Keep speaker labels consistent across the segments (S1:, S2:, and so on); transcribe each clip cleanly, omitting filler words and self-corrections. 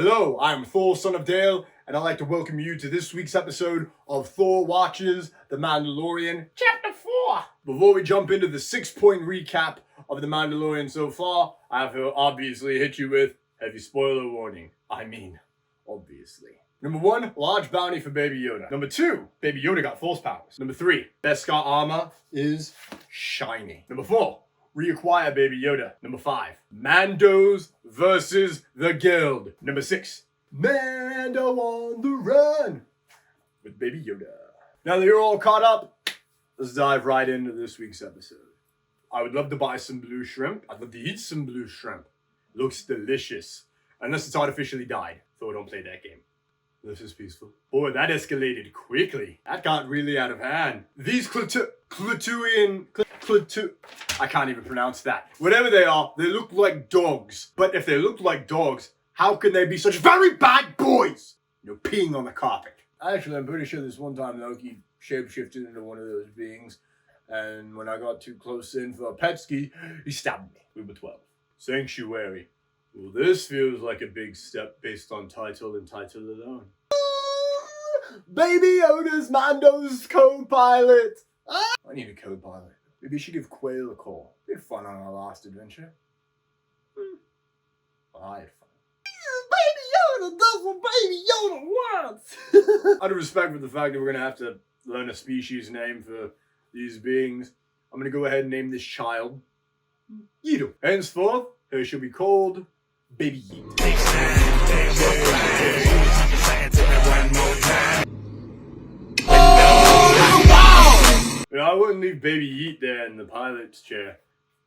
S1: Hello, I'm Thor, son of Dale, and I'd like to welcome you to this week's episode of Thor Watches The Mandalorian Chapter 4. Before we jump into the 6-point recap of The Mandalorian so far, I have to obviously hit you with heavy spoiler warning. I mean, obviously. Number 1, large bounty for Baby Yoda. Number 2, Baby Yoda got force powers. Number 3, Beskar armor is shiny. Number 4, reacquire Baby Yoda. Number 5, Mandos versus the Guild. Number 6, Mando on the run with Baby Yoda. Now that you're all caught up, let's dive right into this week's episode. I would love to buy some blue shrimp. I'd love to eat some blue shrimp. Looks delicious. Unless it's artificially dyed. So don't play that game. This is peaceful. Boy, that escalated quickly. That got really out of hand. These I can't even pronounce that. Whatever they are, they look like dogs. But if they look like dogs, how can they be such very bad boys? You know, peeing on the carpet. Actually, I'm pretty sure this one time Loki shapeshifted into one of those beings. And when I got too close in for a pet ski, he stabbed me. We were 12. Sanctuary. Well, this feels like a big step based on title and title alone. Baby Yoda's Mando's co-pilot. I need a co-pilot. Maybe you should give Quail a call. We had fun on our last adventure. Well, I had fun. Baby Yoda does what Baby Yoda wants. Out of respect for the fact that we're going to have to learn a species name for these beings, I'm going to go ahead and name this child Yeetle. Henceforth, her shall be called Baby Yeet. You know, I wouldn't leave Baby Yeet there in the pilot's chair.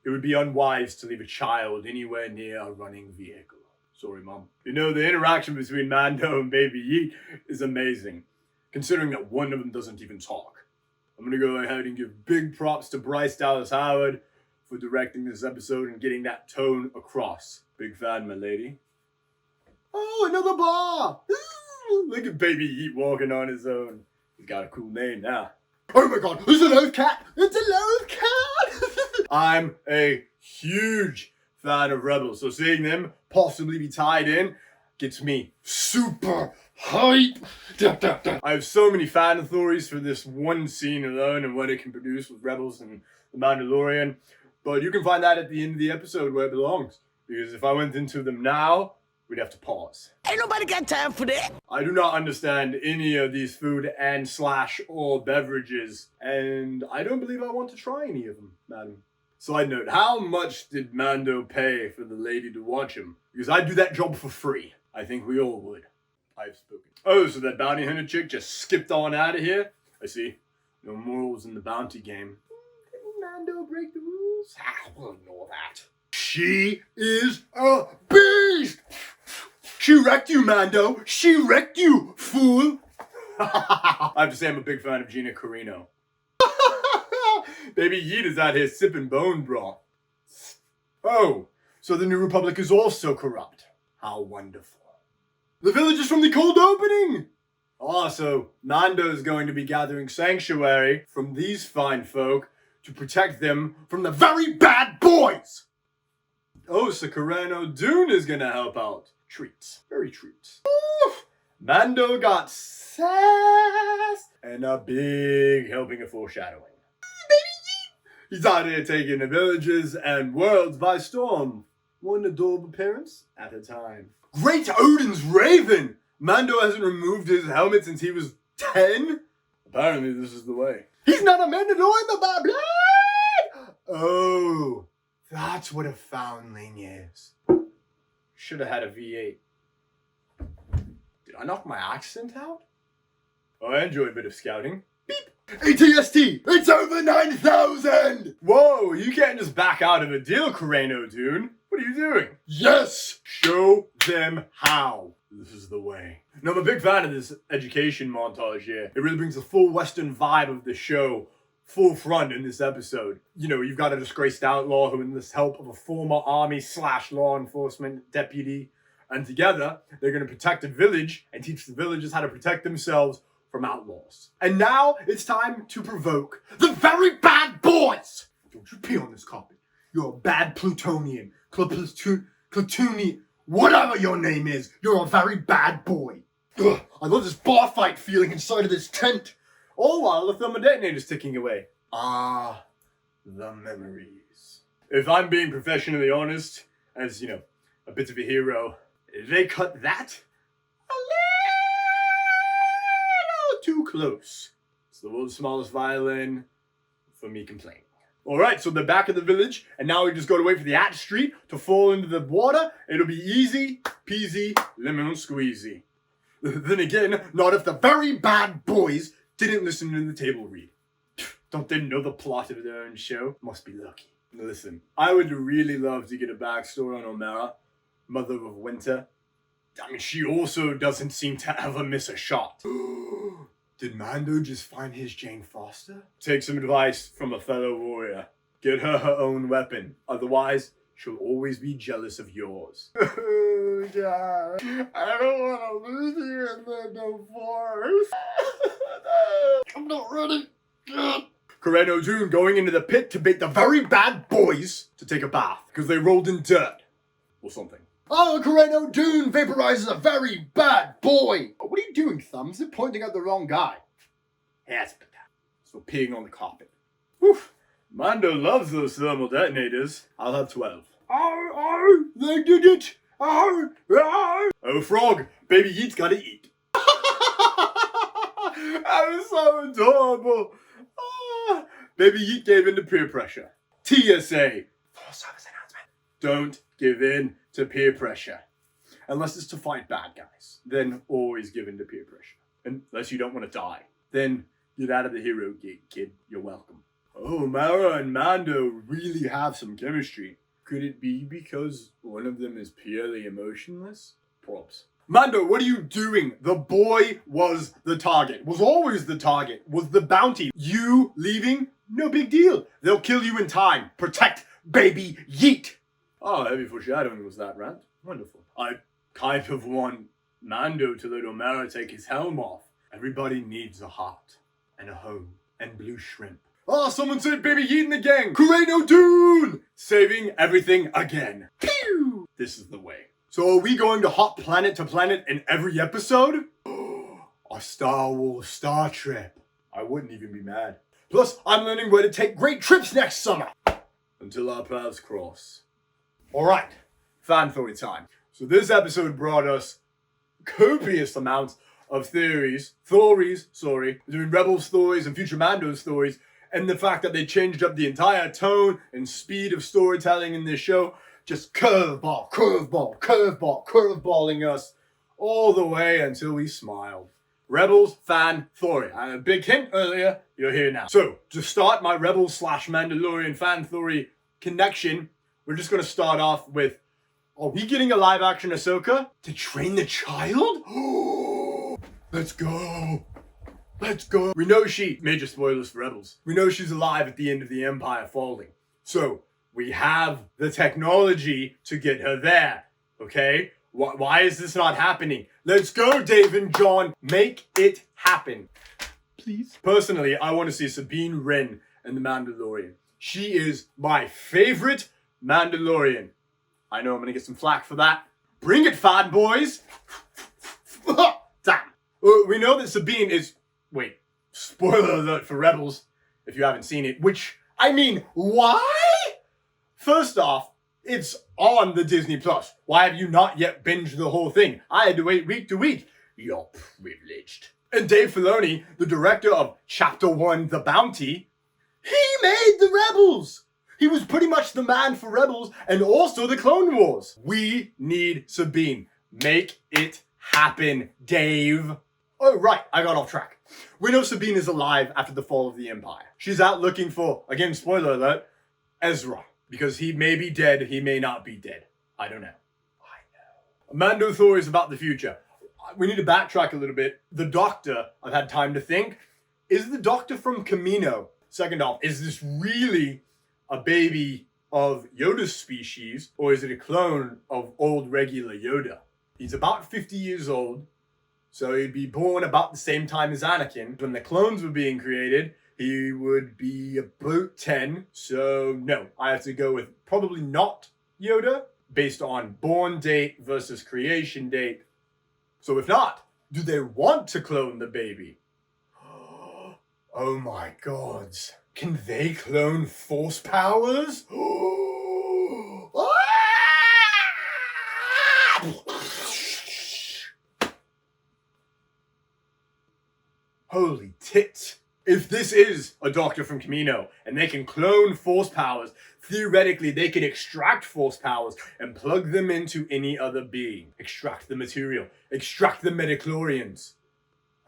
S1: It would be unwise to leave a child anywhere near a running vehicle. Sorry, Mom. You know, the interaction between Mando and Baby Yeet is amazing, considering that one of them doesn't even talk. I'm going to go ahead and give big props to Bryce Dallas Howard for directing this episode and getting that tone across. Big fan, my lady. Oh, another bar! Look at Baby Yeet walking on his own. He's got a cool name now. Oh my god, it's an oath cat! It's an oath cat! I'm a huge fan of Rebels, so seeing them possibly be tied in gets me super hype. I have so many fan theories for this one scene alone and what it can produce with Rebels and The Mandalorian, but you can find that at the end of the episode where it belongs. Because if I went into them now, we'd have to pause.
S2: Ain't nobody got time for that.
S1: I do not understand any of these food and / or beverages, and I don't believe I want to try any of them, madam. Side note, how much did Mando pay for the lady to watch him? Because I'd do that job for free. I think we all would. I've spoken. Oh, so that bounty hunter chick just skipped on out of here? I see. No morals in the bounty game. Didn't Mando break the rules? We'll ignore that. She is a beast! She wrecked you, Mando! She wrecked you, fool! I have to say I'm a big fan of Gina Carino. Baby Yeet is out here sipping bone broth. Oh, so the New Republic is also corrupt. How wonderful. The villagers from the cold opening! Also, Mando is going to be gathering sanctuary from these fine folk to protect them from the very bad boys! Oh, so Carano Dune is gonna help out. Treats. Very treats. Oof. Mando got sass and a big helping of foreshadowing. He's out here taking the villages and worlds by storm. One adorable appearance at a time. Great Odin's Raven! Mando hasn't removed his helmet since he was 10? Apparently this is the way. He's not a Mandalorian by blood! Oh. That's what a foundling is. Should have had a V8. Did I knock my accent out? Oh, I enjoy a bit of scouting. Beep! ATST! It's over 9,000! Whoa, you can't just back out of a deal, Carano Dune. What are you doing? Yes! Show them how. This is the way. Now, I'm a big fan of this education montage here. It really brings the full Western vibe of the show full front in this episode. You know, you've got a disgraced outlaw who enlists help of a former army / law enforcement deputy. And together, they're going to protect a village and teach the villagers how to protect themselves from outlaws. And now it's time to provoke the very bad boys! Don't you pee on this carpet. You're a bad plutonian. Plutonian. Whatever your name is, you're a very bad boy. Ugh, I love this bar fight feeling inside of this tent. All while the thermal detonator's ticking away. Ah, the memories. If I'm being professionally honest, as, you know, a bit of a hero, they cut that a little too close. It's the world's smallest violin for me complaining. Alright, so they're back at the village, and now we just gotta wait for the Hatch Street to fall into the water. It'll be easy peasy, lemon squeezy. Then again, not if the very bad boys didn't listen to the table read. Don't they know the plot of their own show? Must be lucky. Listen, I would really love to get a backstory on Omera, Mother of Winter. I mean, she also doesn't seem to ever miss a shot. Did Mando just find his Jane Foster? Take some advice from a fellow warrior. Get her her own weapon. Otherwise, she'll always be jealous of yours. Oh, God. I don't want to lose you in the Force. I'm not ready. Coreno Dune going into the pit to bait the very bad boys to take a bath because they rolled in dirt or something. Oh, Coreno Dune vaporizes a very bad boy. What are you doing, Thumbs? You're pointing at the wrong guy. Yes, so peeing on the carpet. Oof. Mando loves those thermal detonators. I'll have 12. Oh, they did it. Oh, Frog, Baby Yeet's gotta eat. That was so adorable. Baby Yeet gave in to peer pressure. TSA. Full service announcement. Don't give in to peer pressure. Unless it's to fight bad guys. Then always give in to peer pressure. Unless you don't want to die. Then get out of the hero gig, kid. You're welcome. Oh, Mara and Mando really have some chemistry. Could it be because one of them is purely emotionless? Props. Mando, what are you doing? The boy was the target. Was always the target. Was the bounty. You leaving? No big deal. They'll kill you in time. Protect Baby Yeet. Oh, heavy foreshadowing was that rant. Wonderful. I kind of want Mando to let Omera take his helm off. Everybody needs a heart and a home and blue shrimp. Oh, someone saved Baby Yeet in the gang. Coreno Dune! Saving everything again. Pew! This is the way. So are we going to hop planet to planet in every episode? A Star Wars Star Trip. I wouldn't even be mad. Plus, I'm learning where to take great trips next summer. Until our paths cross. Alright, Fan Thor-y time. So this episode brought us copious amounts of theories, between Rebels stories and Future Mando stories, and the fact that they changed up the entire tone and speed of storytelling in this show, just curveballing us all the way until we smiled. Rebels, Fan Thor-y. A big hint earlier, you're here now. So, to start my Rebels/Mandalorian Fan Thor-y connection, we're just going to start off with, are we getting a live-action Ahsoka to train the child? Let's go. Let's go. We know major spoilers for Rebels, we know she's alive at the end of the Empire falling. So, we have the technology to get her there, okay? Why is this not happening? Let's go, Dave and John. Make it happen. Please. Personally, I want to see Sabine Wren in The Mandalorian. She is my favorite Mandalorian. I know I'm going to get some flack for that. Bring it, fan boys. Damn. We know that Sabine is... Wait, spoiler alert for Rebels, if you haven't seen it. Which, I mean, why? First off, it's on the Disney Plus. Why have you not yet binged the whole thing? I had to wait week to week. You're privileged. And Dave Filoni, the director of Chapter 1, The Bounty, he made the Rebels. He was pretty much the man for Rebels and also the Clone Wars. We need Sabine. Make it happen, Dave. Oh, right, I got off track. We know Sabine is alive after the fall of the Empire. She's out looking for, again, spoiler alert, Ezra. Because he may be dead, he may not be dead. I don't know. Mando Thor is about the future. We need to backtrack a little bit. The Doctor, I've had time to think, is the Doctor from Kamino? Second off, is this really a baby of Yoda's species, or is it a clone of old regular Yoda? He's about 50 years old, so he'd be born about the same time as Anakin. When the clones were being created, he would be about 10, so no, I have to go with probably not Yoda, based on born date versus creation date. So if not, do they want to clone the baby? Oh my gods. Can they clone force powers? Holy tits. If this is a doctor from Camino and they can clone force powers, theoretically they can extract force powers and plug them into any other being. Extract the material. Extract the midichlorians.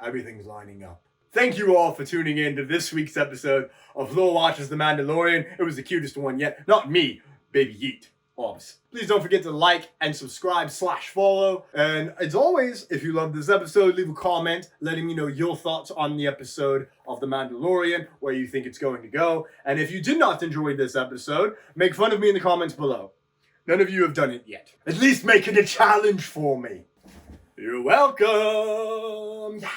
S1: Everything's lining up. Thank you all for tuning in to this week's episode of Floor Watches The Mandalorian. It was the cutest one yet. Not me, Baby Yeet. Obs. Please don't forget to like and subscribe/follow. And as always, if you love this episode, leave a comment letting me know your thoughts on the episode of The Mandalorian, where you think it's going to go. And if you did not enjoy this episode, make fun of me in the comments below. None of you have done it yet. At least make it a challenge for me. You're welcome. Yeah.